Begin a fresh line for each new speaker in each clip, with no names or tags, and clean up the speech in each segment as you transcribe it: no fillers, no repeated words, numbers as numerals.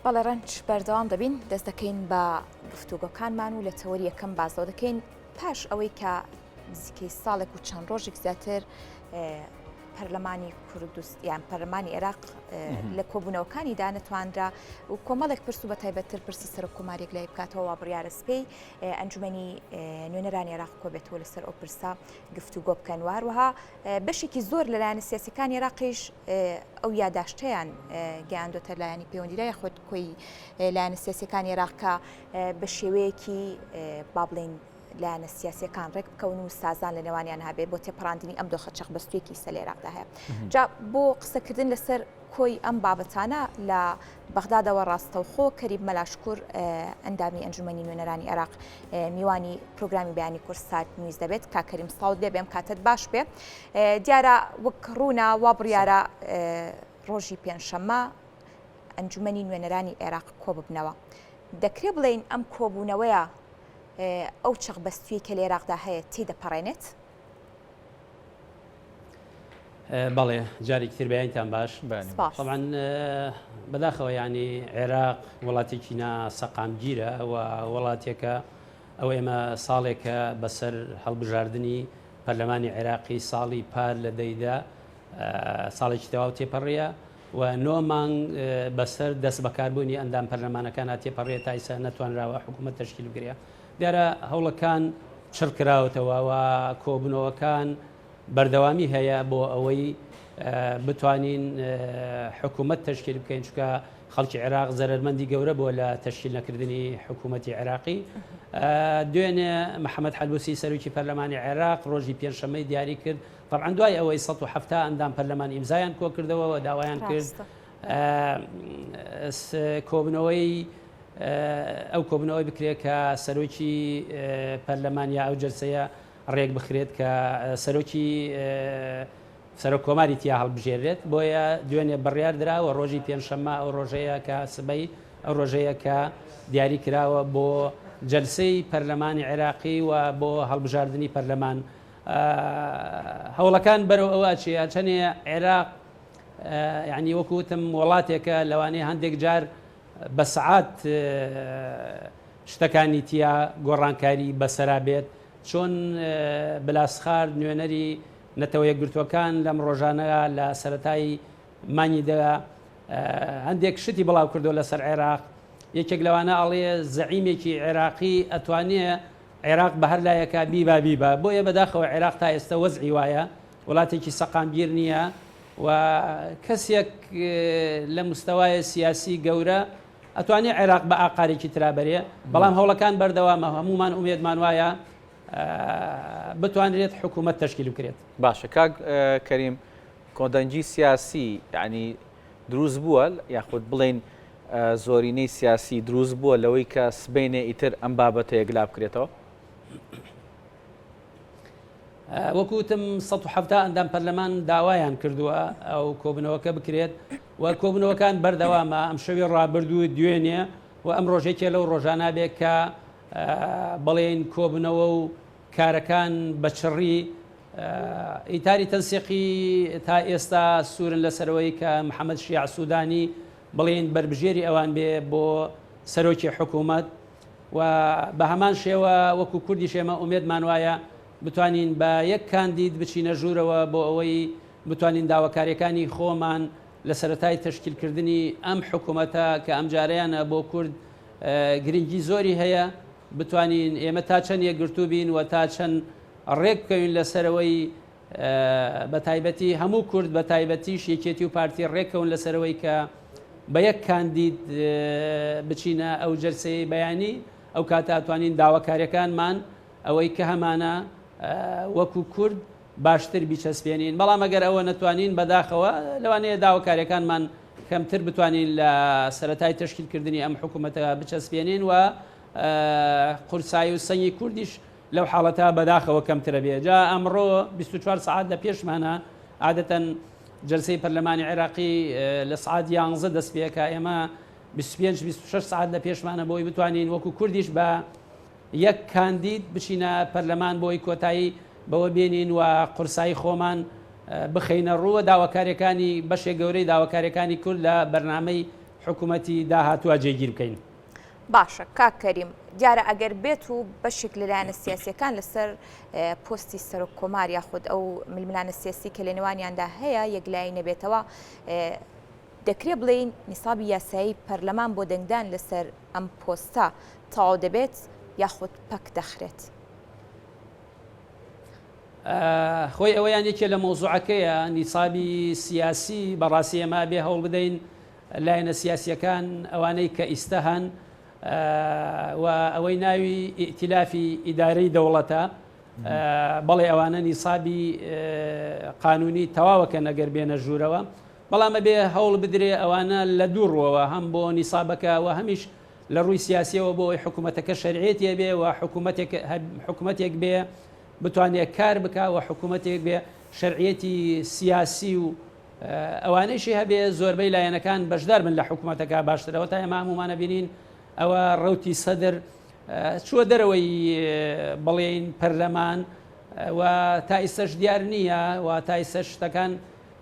بەڵێ ڕەنج بەردەوام دەبین دەست دەکەین بە گفتوگۆکانمان و لە تەوەری یەکەم بازەوە دەکەین پاش ئەوەی کە نزیکەی ساڵێک و چەند ڕۆژێک زیاتر پەرلەمانی کوردستان پەرلەمانی عێراق لە کۆبوونەوەکانیدا نەتوانرا و کۆمەڵێک پرس و بە تایبەتتر پرسی سەر کۆمارێک لای بکاتەوە وا بڕیارە سپەی ئەنجومەنی نوێنەرانی عێراق کۆبێتەوە لەسەر ئەو پرسا گفتوگۆ بکەن وهروەها بەشێکی زۆر لەلایەنە سیاسیەکانی عێراقیش ئەو یادداشتەیان گەیاندۆتە لایەنی پەیوەندیدا یاخود کۆی لایەنە سیاسیەکانی عێراقکە بە شێوەیەکی با بڵێن لایەنە سیاسیەکان ڕێک بکەون و سازان لە نێوانیان هەبێت بۆ تێپەڕاندنی ئەم دۆخە چەقبەستوویەکی سەر عێراقدا هەیە. جا بۆ قسەکردن لەسەر کۆی ئەم بابەتانە لە بەغدادەوە ڕاستەوخۆ کەریب مەلاشکوور ئەندامی ئەنجومەنی نوێنەرانی عێراق میوانی پرۆگرامی بەیانی کورسات نویز دەبێت کاکەریم ساڵ دێ بێم کاتت باش بێ دیارە وەک ڕوونا وا بڕیارە ڕۆژی پێنجشەممە ئەنجومەنی نوێنەرانی عێراق کۆ ببنەوە. دەکرێت بڵێن ئەم کۆبوونەوەیە ئەو چەقبەستووی کە لە عێراقدا هەیە تێدەپەڕێنێت؟
بەڵێ جارێکی تر بەیانتان باش طبعا بەداخەوە ینی عێراق وڵاتێکی ناسەقامگیرە و وڵاتێکە ئەو ئێمە ساڵێکە بەسەر هەڵبژاردننی پەرلەمانی عێراقی ساڵی پار لە دەیدا ساڵێکی تەواو تێپەڕێە و 9 مانگ بەسەر دەست بەکاربوونی ئەندام پەرلەمانەکان تێپەڕێت تایسە نەتوانراوە حکوومەت تەشکیل بگرێ. دیارە هەوڵەکان چڕکراوەتەوە و کۆبنەوەکان بەردەوامی هەیە بۆ ئەوەی بتوانین حکوومەت تەشکیل بکەین چکە خەڵکی عێراق زەرمەندی گەورە بۆ لە تەشکیل نەکردنی حکوومەتی عێراقی. دوێنێ محەممەد حەلبوسی سەرۆکی پەرلەمانی عێراق ڕۆژی پێنجشەممەی دیاری کرد طبعا دوای ئەوەی 170 ئەندام پەرلەمان ئیمزایان کۆ کردەوە و داوایان کرد کۆبنەوەی ئەو کۆبنەوەی بکرێت کە سەرۆکی پەرلەمانیا ئەو جەلسەیە ڕێک بخرێت کە سەرۆکی سەرۆک کۆماری تیا هەڵبژێرێت بۆیە دوێنێ بڕیار دراوە ڕۆژی پێنجشەممە ئەو ڕۆژەیە کە سبەی ئەو ڕۆژەیە کە دیاری کراوە بۆ جەلسەی پەرلەمانی عێراقی و بۆ هەڵبژاردننی پەرلەمان. هەوڵەکان بەرەو ئەوە چیە چەنێ عێراق یعنی وەکوتم وڵاتێکە لەوانەیە هەندێک جار بە سەعات شتەکانی تیا گۆڕانکاری بەسەرا بێت چۆن بلاسخار نوێنەری نەتەوە یەکگرتووەکان لەم ڕۆژانەیە لە سەرەتایی مانیدا هەندێک شتی بڵاو کردو لەسەر عێراق یەکێک لەوانە ئەڵێ زەعیمێکی عێراقی ئەتوانێت عێراق بە هەر لایەکە بیبا بۆیە بەداخەوە عێراق تا ئێستا وەزعی وایە وڵاتێکی سەقامگیر نییە و کەسێک لە مستەوای سیاسی گەورە ئەتوانێت عێراق بە ئاقارێکی ترابەرێ بەڵام هەوڵەکان بەردەوامە هەمومان ئومێدمان وایە بتوانرێت حکوومەت تەشکیل بکرێت.
باشە کاک کەریم کۆدەنجی سیاسی یعنی دروست بووە یاخود بڵێن زۆرینەی سیاسی دروست بووە لەوەی کە سبەینێ ئیتر ئەم بابەتە یەکلا بکرێتەوە؟
وەکوتم 170 ئەندام پەرلەمان داوایان کردووە ئەو کۆبنەوەکە بکرێت و کۆبنەوەکان بەردەوامە ئەم شەوی ڕابردوو دوێنێ و ئەم ڕۆژێکێ لەو ڕۆژانە بێت کە بەڵێن کۆبنەوە و کارەکان بەچڕی ئیتاری تەنسیقی تا ئێستا سوورن لەسەرەوەی کە محەممەد شیع سوودانی بڵێن بربژێری ئەوان بێ بۆ سەرۆکی حکوومەت و بە هەمان شێوە وەکو کوردی شێمە ئومێدمان وایە بتوانین بە یەک کاندید بچینە ژوورەوە بۆ ئەوەی بتوانین داواکاریەکانی خۆمان لە سەرەتای تەشکیلکردنی ئەم حکوومەتە کە ئەم جارەیانە بۆ کورد گرنگی زۆری هەیە بتوانین ئێمە تا چەند یەکگرتوو بین و تا چەند ڕێک بکەوین لەسەرەوەی بە تایبەتی هەموو کورد بە تایبەتیش یەکێتی و پارتی ڕێکەون لەسەرەوەی کە بە یەک کاندید بچینە ئەو جەلسەی بەیانی ئەو کاتاتوانین داواکاریەکانمان ئەوەی کە هەمانە وەکو کورد باشتر بیچەسپێنین بەڵام ئەگەر ئەوە نەتوانین بەداخەوە لەوانەیە داواکاریەکانمان کەمتر بتوانین لە سەرەتای تەشکیلکردنی ئەم حکوومەتە بچەسپێنین و قورسایی و سەنگی کوردیش لەو حاڵەتە بەداخەوە کەمترە بێ. جا ئەمڕۆ 24 سعات لە پێشمانە عادەتەن جەلسەی پەرلەمانی عێراقی لە سعات 11 دەست پێکە ئێمە 25-26 سعات لە پێشمانە بۆی بتوانین وەکو کوردیش بە یەک کاندید بچینە پەرلەمان بۆی کۆتایی بەوە بێنین و قورسایی خۆمان بخەینە ڕووە داواکاریەکانی بەشێک گەورەی داواکاریەکانی کورد لە بەرنامەی حکوومەتی داهاتوە جێگیر بکەین.
باشە کاکەریم دیارە ئەگەر بێت و بەشێک لەلایەنە سیاسیەکان لەسەر پۆستی سەر و کۆمار یاخود ئەو ململانە سیاسی کە لە نێوانیاندا هەیە یەکلایی نەبێتەوە دەکرێت بڵێن نیسابی یاسایی پەرلەمان بۆ دەنگدان لەسەر ئەم پۆستە تەواو دەبێت یاخود پەک دەخرێت.
خۆی ئەوەیان یەکێ لە مۆزوعەکەیە نیسابی سیاسی بەڕاستی ئێمە بێ هەوڵ بدەین لایەنە سیاسیەکان ئەوانەی کە ئیستا هەن و ئەوەی ناوی ئیتیلافی ئیدارەی دەوڵەتە بەڵێ ئەوانە نیسابی قانونی تەواوەکە نەگەر بێنە ژوورەوە بەڵامە بێ هەوڵ بدرێ ئەوانە لە دووڕەوە هەم بۆ نیسابەکە و هەمیش لە ڕووی سیاسیەوە بۆ ئەوی حکوومەتەکە شەرعێتێ بێ و حکوومەتێک بێ بتوانێت کار بکە و حکوومەتێک بێ شەرعیەتی سیاسی و ئەوانەیشی هەبێ زۆربەی لایەنەکان بەشدار بن لە حکوومەتەکە باشترەوە تا ئێمە هەمومانە بینین ئەوە ڕەوتی سەدر چووە دەرەوەی بەڵێن پەرلەمان و تا ئیسەش دیار نییە و تا ئیسەش شتەکان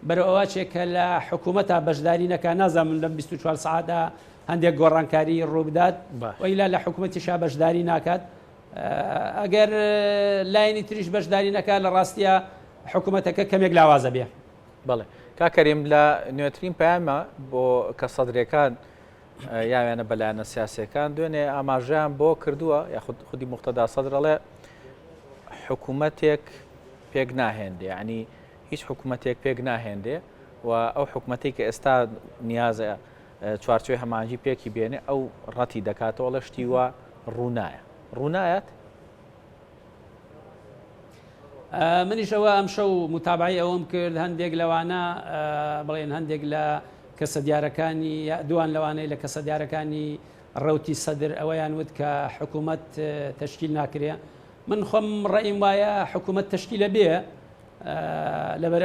بەرەو ئەوە چێکە لە حکوومەتە بەشداری نەکە نازانم لەم 24 ساعتدا هەندێک گۆڕانکاری ڕووبدات وئیلا لە حکوومەتیشا بەشداری ناکات ئەگەر لایەنی تریش بەشداری نەکات لە ڕاستیە حکوومەتەکە کەمێک لاوازە بێ.
بەڵێ کاکەریم لە نوێترین پەیامە بۆ کە سەدرەکان یاوێنە بەلایەنە سیاسیەکان دوێنێ ئاماژەیان بۆ کردووە یاخود خودی موختەدا سەدرەڵێ حکوومەتێک پێک ناهێندێ ینی هیچ حکوومەتێک پێک ناهێندێ و ئەو حکوومەتی کە ئێستا نیازە چوارچوی هەمانجی پێکی بێنێ ئەو ڕەتی دەکاتەوە لە شتی وە ڕوونایە ڕوونایەت
منیشەوە ئەم شەو متابعی ئەوم کرد هەندێک لەوانە بڵێن هەندێک لە کەسە دیارەکانی دوان لەوانەیە لە کەسە دیارەکانی ڕەوتی سەدر ئەوەیان وت کە حکوومەت تەشکیل ناکرێ من خۆم ڕێیم وایە حکوومەت تەشکیلە بێ لەبەر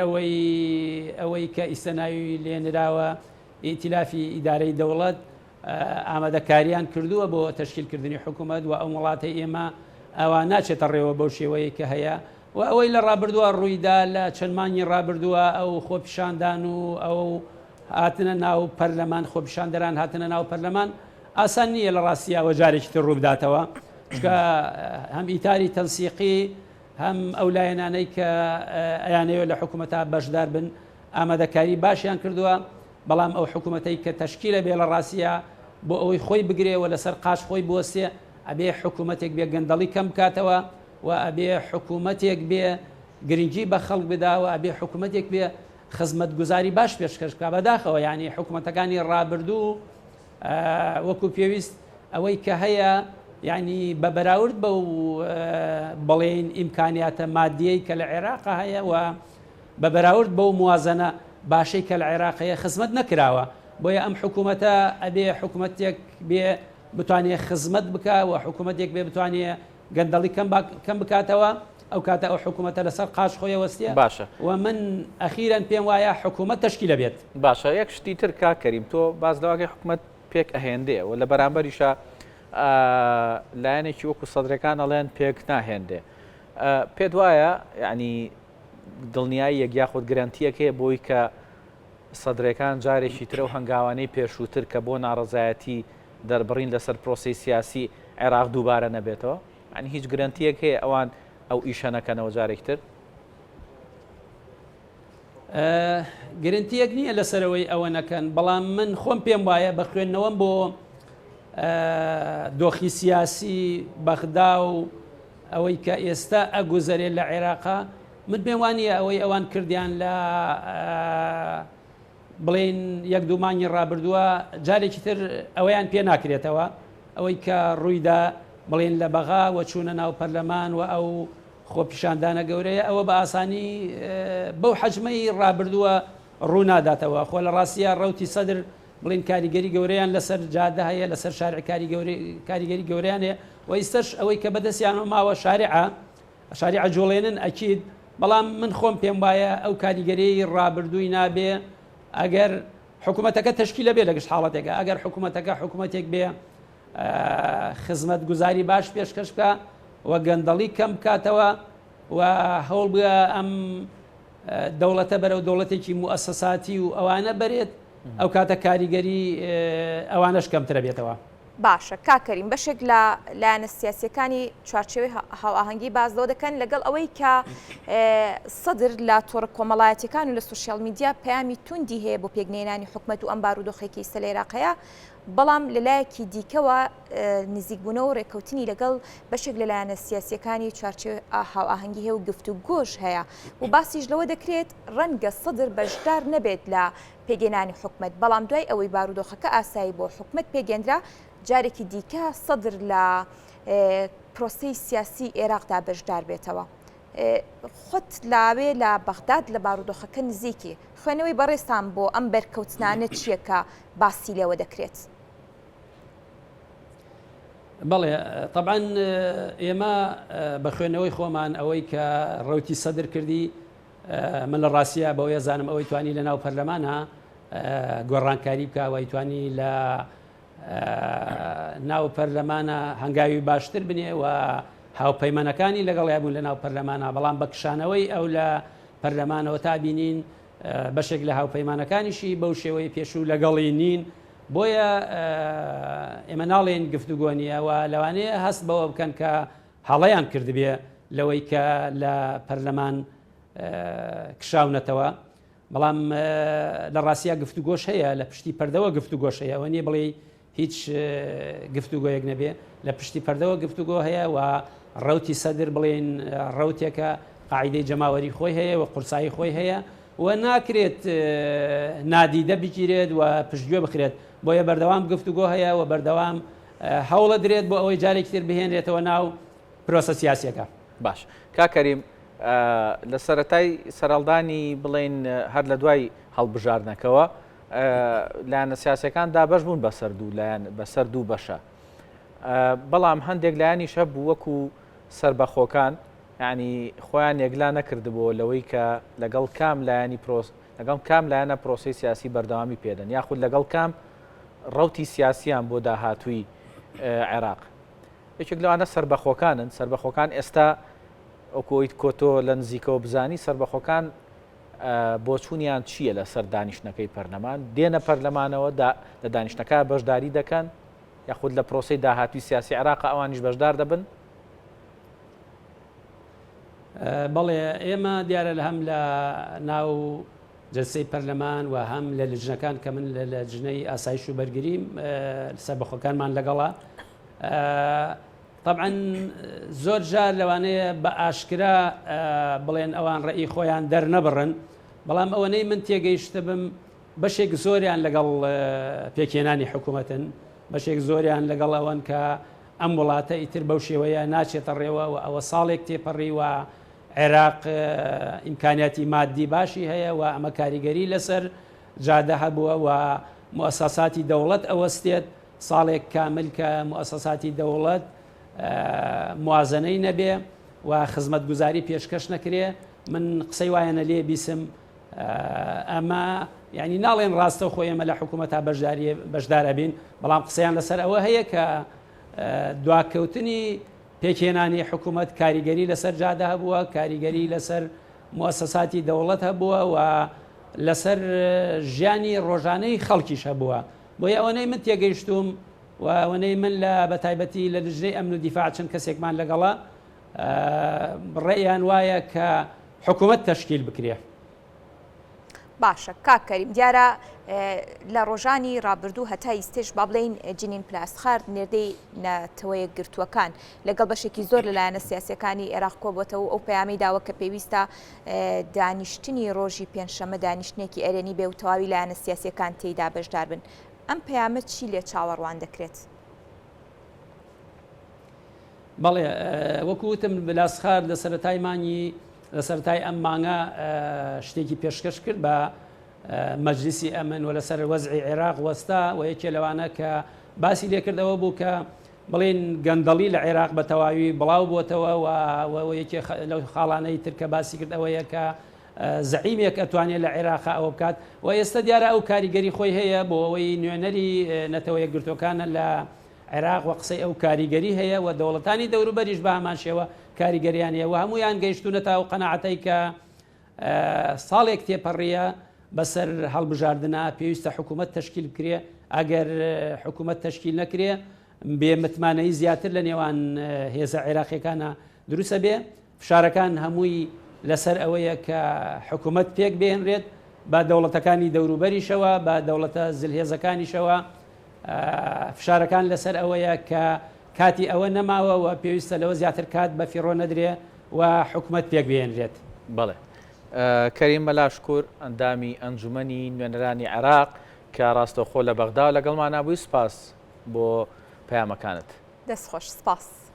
ئەوەی کە ئیسەناوی لێنراوە ئیتیلافی ئیدارەی دەوڵەت ئامادەکاریان کردووە بۆ تەشکیلکردنی حکوومەت و ئەو وڵاتی ئێمە ئەوە ناچێتە ڕێوە بەو شێوەیە کە هەیە و ئەوەی لە ڕابردووە ڕوویدا لە چەندمانی ڕابردووە ئەو خۆپیشاندان و ئەو هاتنە ناو پەرلەمان خۆپیشاندەران هاتنە ناو پەرلەمان ئاسان نییە لە ڕاستیەوە جارێکی تر ڕووبداتەوە چکە هەم ئیتاری تەنسیقی هەم ئەو لایەنانەی کە ئەیانەوە لە حکوومەتە بەشدار بن ئامادەکاری باشیان کردووە بەڵام ئەو حکوومەتەی کە تەشکیلە بێ لە ڕاستیە بۆ ئەوەی خۆی بگرێەوە لەسەر قاش خۆی بوەستێ ئەبێ حکوومەتێک بێ گەندەڵی کەم بکاتەوە و ئەبێ حکوومەتێک بێ گرنگی بە خەڵک بداوە ئەبێ حکوومەتێک بێ خزمەتگوزاری باش پێشکەشکا بەداخەوە ینی حکوومەتەکانی ڕابردوو وەکو پێویست ئەوەی کە هەیە ینی بە بەراورد بەو بەڵێن ئیمکانیاتە مادیەی کە لە عێراقا هەیە و بە بەراورد بەو موازنە باشەی کە لە عێراقەیە خزمەت نەکراوە بۆیە ئەم حکوومەتە ئەبێ حکوومەتێک بێ بتوانێت خزمەت بکە و حکوومەتێک بێ بتوانێت گەندەڵی کەم بکاتەوە ئەو کاتە ئەو حکوومەتە لەسەر قاش خۆی وەستە
باشە
و من ئەخیران پێم وایە حکوومەت تەشکیلە بێت.
باشە یەک شتی تر کاکەریم تۆ باز لەواگەی حکوومەت پێک ئەهێندێ و لە بەرامبەریشە لایەنێکی وەکو سەدرەکان ئەڵێن پێک ناهێندێ پێت وایە ینی دڵنیایی یەکیاخود گرانتیەک هەیە بۆی کە سەدرەکان جارێکی ترە و هەنگاوانەی پێشووتر کە بۆ ناڕەزایەتی دەربڕین لەسەر پرۆسی سیاسی عێراق دووبارە نەبێتەوە ینی هیچ گرانتیەک هەیە ئەوان ئەو ئیشە نەکەنەوە جارێکتر
گرنتیەک نییە لەسەرەوەی ئەوە نەکەن بەڵام من خۆم پێم وایە بە خوێندنەوەم بۆ دۆخی سیاسی بەغدا و ئەوەی کە ئێستا ئەگوزەرێت لە عێراقا من پێم وانە ئەوەی ئەوان کردیان لە بڵێن یەک دوومانی ڕابردووە جارێکی تر ئەوەیان پێ ناکرێتەوە ئەوەی کە ڕوویدا بڵێن لە بەغا و چوونە ناو پەرلەمان و ئەو خۆپیشاندانە گەورەیە ئەوە بە ئاسانی بەو حەجمەی ڕابردووە ڕووناداتەوە خۆ لە ڕاستیە ڕەوتی سەدر بڵین کاریگەری گەورەیان لەسەر جادە هەیە لەسەر شارع کاریگەری گەوریان هەیە و ئیستش ئەوەی کە بەدەستیان ماوە شارع جوڵێنن ئەکید بەڵام من خۆم پێم وایە ئەو کاریگەری ڕابردووی نابێ ئەگەر حکوومەتەکە تەشکیلە بێ لەگەشت حاڵەتێکە ئەگەر حکوومەتەکە حکوومەتێک بێ خزمەت گوزاری باش پێشکەش بکە و گەندەڵی کەم بکاتەوە و هەوڵ بە ئەم دەوڵەتە بەرەو دەوڵەتێکی موئەسەساتی و ئەوانە بەرێت ئەو کاتە کاریگەری ئەوانەش کەمترە بێتەوە.
باشە کاکەریم بەشێک لە لایەنە سیاسیەکانی چوارچێوەی هاوئاهەنگی بازەوە دەکەن لەگەڵ ئەوەی کە سەدر لە تۆڕە کۆمەڵایەتیەکان و لە سوشیال میدیا پەیامی توندی هەیە بۆ پێگنێنانی حکومەت و ئەم بارودۆخێکی ئێستا لە عێراقەیە، بەڵام لەلایەکی دیکەوە نزیکبوونەوە و ڕێکەوتنی لەگەڵ بەشێک لە لایەنە سیاسیەکانی چوارچێوەی هاوئاهەنگی هەیە و گفتوگۆش هەیە و باسیش لەوە دەکرێت ڕەنگە سەدر بەشدار نەبێت لە پێگەێنانی حکومەت، بەڵام دوای ئەوەی بارودۆخەکە ئاسایی بۆ حکومەت پێگەێنرا جارێکی دیکە سەدر لە پرۆسەی سیاسی عێراقدا بەشدار بێتەوە. خۆت لاوێ لە بەغداد لە بارودۆخەکە نزیکی خوێنەوەی بەڕێستان بۆ ئەم بەرکەوتنانە چییە کە باسی لەوە دەکرێت؟
بەڵێ طبعاً ئێمە بە خوێنەوەی خۆمان ئەوەی کە ڕەوتی سەدر کردی من لە ڕاستیە بەوەی زانم ئەوەی توانی لە ناو پەرلەمانە گۆڕانکاری بکە وای توانی لە ناو پەرلەمانە هەنگاوی باشتر بنێ و هاوپەیمانەکانی لەگەڵ یابوون لە ناو پەرلەمانە، بەڵام بە کشانەوەی ئەو لە پەرلەمانەوە تا بینین بەشێک لە هاوپەیمانەکانیشی بەو شێوەی پێشوو لەگەڵی نین، بۆیە ئێمە ناڵێن گفتوگۆ نیە و لەوانەیە هەست بەوە بکەن کە هەڵەیان کردبێ لەوەی کە لە پەرلەمان کشاونەتەوە، بەڵام لە ڕاستیە گفتوگۆش هەیە، لە پشتی پەردەوە گفتوگۆش هەیە، ئەوە نیە بڵێ هیچ گفتوگۆیەک نەبێ، لە پشتی پەردەوە گفتوگۆ هەیە و ڕەوتی سەدر بڵێن ڕەوتێکە قاعیدەی جەماوەری خۆی هەیە و قورسایی خۆی هەیە و ناکرێت نادیدە بگیرێت و پشتگوێ بخرێت، بۆیە بەردەوام گفتوگۆ هەیە و بەردەوام هەوڵە درێت بۆ ئەوەی جارێکی تر بهێنرێتەوە ناو پرۆسە سیاسیەکە.
باش کاکەریم لە سەرەتای سەرەڵدانی بڵێن هەر لە دوای هەڵبژاردنەکەوە لایەنە سیاسەکان دابەش بوون بەسەر دوو بەشە، بەڵام هەندێک لایەنیش هەبوو وەکو سربەخۆکان، ینی خۆیان یەکلا نەکردبووە لەوەی کە لەگەڵ کام لایەنە پرۆسی سیاسی بەردەوامی پێدەن یاخود لەگەڵ کام ڕەوتی سیاسیان بۆ داهاتووی عێراق. یەکێک لەوانە سربەخۆکانن. سربەخۆکان ئێستا ئۆکۆیت کۆتۆ لە نزیکەوە بزانی سربەخۆکان بۆچوونیان چییە لە سەر دانیشتەکەی پەرلەمان، دێنە پەرلەمانەوە لە دانیشتەکە بەشداری دەکەن یاخود لە پرۆسەی داهاتوی سیاسی عێراق ئەوانیش بەشدار دەبن؟
بەڵێ ئێمە دیارە لە هەم لە ناو جلسەی پەرلەمان و هەم لە لجنەکان کە من لە لجنەی ئاسایش و بەرگریم سربەخۆکانمان لەگەڵا، طبعاً زۆر جار لەوانەیە بە ئاشکرا بڵێن ئەوان ڕێی خۆیان دەرنەبڕن، بەڵام ئەوەنەی من تێگەیشتە بم بەشێک زۆریان لەگەڵ پێکێنانی حکوومەتن، بەشێک زۆریان لەگەڵ ئەوەن کە ئەم وڵاتە ئیتر بەو شێوەیە ناچێتە ڕێوە و ئەوە ساڵێک تێپەڕی و عێراق ئیمکانیاتی مادی باشی هەیە و ئەمە کاریگەری لەسەر جادە هەبووە و موسەساتی دەوڵەت ئەوەستێت ساڵێک کامل کە موسەساتی دەوڵەت موازنەی نەبێ و خزمەتگوزاری پێشکەش نەکرێ. من قسەی وایەنە لێ بیسم ئەمە یعنی ناڵێن ڕاستە خۆی ئێمە لە حکوومەتا بەشدارە بین، بەڵام قسەیان لەسەر ئەوە هەیە کە دواکەوتنی پێکێنانی حکوومەت کاریگەری لەسەر جادە هەبووە، کاریگەری لەسەر موسەساتی دەوڵەت هەبووە و لەسەر ژیانی ڕۆژانەی خەڵکیش هەبووە، بۆیە ئەوەنەی من تێگەیشتوم و ئەوەنەی من لە بەتایبەتی لە لژنەی ئەمن و دیفاع چەند کەسێکمان لەگەڵا ڕێیان وایە کە حکوومەت تەشکیل بکرێ.
باشە کاکەریم، دیارە لە ڕۆژانی ڕابردوو هەتای ئێستش با بڵێن جنین پلاسخارد نێردەی نەتەوەیە گرتووەکان لەگەڵ بەشێکی زۆر لەلایەنە سیاسیەکانی عێراق کۆبووەتەوە ئەو پەیامی داوە کە پێویستە دانیشتنی ڕۆژی پێنجشەممە دانیشتێکی ئەرێنی بێ و تەواوی لایەنە سیاسیەکان تێیدا بەشدار بن. ئەم پەیامە چی لێ چاوەڕوان دەکرێت؟
بەڵێ وەکوتم بلاسخار لە سەرەتایمانی لە سەرەتای ئەم مانگە شتێکی پێشکەش کرد بە مەجلیسی ئەمن و لەسەر وەزعی عێراق وەستا و یەکێ لەوانە کە باسی لێکردەوە بوو کە بڵێن گەندەڵی لە عێراق بە تەواوی بڵاو بۆتەوە و یەکێ لەو خاڵانەی تر کە باسی کرد ئەوەیە کە زەعیمێک ئەتوانێت لە عێراق ئەوە بکات و ئێستا دیارە ئەو کاریگەری خۆی هەیە بۆ ئەوەی نوێنەری نەتەوە یەکگرتوەکانە لە عێراق و قسەی ئەو کاریگەری هەیە و دەوڵەتانی دەوروبەریش بە هەمان شێوە کاریگەریان هەیە و هەمویان گەیشتونەتە ئەو قەناعەتەی کە ساڵێک تێپەڕیە بەسەر هەڵبژاردنە پێویستە حکوومەت تشکیل بکرێ ئەگەر حکوومەت تشکیل نەکرێ بێ متمانەی زیاتر لە نێوان هێزە عێراقیەکانە دروستە بێ فشارەکان هەمووی لەسەر ئەوەیە کە حکوومەت پێک بێنرێت بە دەوڵەتەکانی دەوروبەریشەوە بە دەوڵەتە زلهێزەکانیشەوە فشارەکان لەسەر ئەوەیە کە کاتی ئەوە نەماوە و پێویستە لەوە زیاتر کات بە فیڕۆ نەدرێ و حکوومەت پێک بێنرێت.
بەڵێ کەریم مەلاشکوور ئەندامی ئەنجومەنی نوێنەرانی عێراق کە ڕاستەوخۆ لە بەغدا لەگەڵمان نبووی سپاس بۆ پەیامەکانت.
دەستخۆش سپاس.